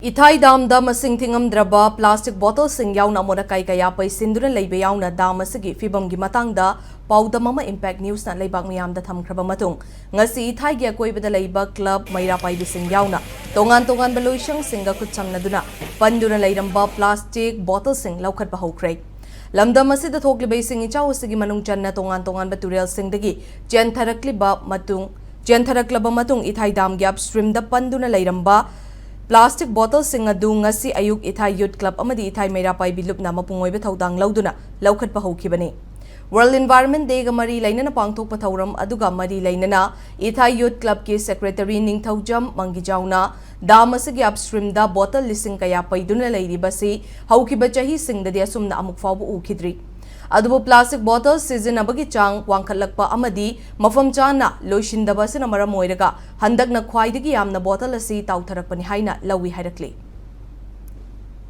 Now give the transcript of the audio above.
Ithai dam da masing thingamdraba plastic bottles sing yauna monakai kaya paisinduna leiba yauna dam asigi fibam gi matangda pauda mama impact news na leibak miyam da thamkhraba matung ngasi Ithai gi akoibada leiba club maira paibi sing yauna tongan baloisang singa khutsamnaduna Panduna Leiramba plastic bottles sing Loukhatpa Houkhre lamdam asida thoklibai sing ichau asigi manung channa tongan baturel sing dagi jentharakliba matung Ithai dam gi upstream da Panduna Leiramba plastic bottles sing adu ngasi ayuk Ithai youth club amadi Ithai meira pai bilupna mapungoi be thodang lauduna Loukhatpa hokibani World Environment Day ga mari lainana pangthok pathauram aduga mari lainana Ithai youth club ke secretary ningthaujam mangijauna dam asigi upstream da bottle lising kaya paiduna leiribasi haukiba chahi singdadi asumna amuk fawbu ukhidri adubu plastic bottles season abagi chang wangkhalakpa amadi mafam chana loishindaba sina maram oiraga handakna khwaidagi yamna bottle asi tautharakpani haina lawi hairakli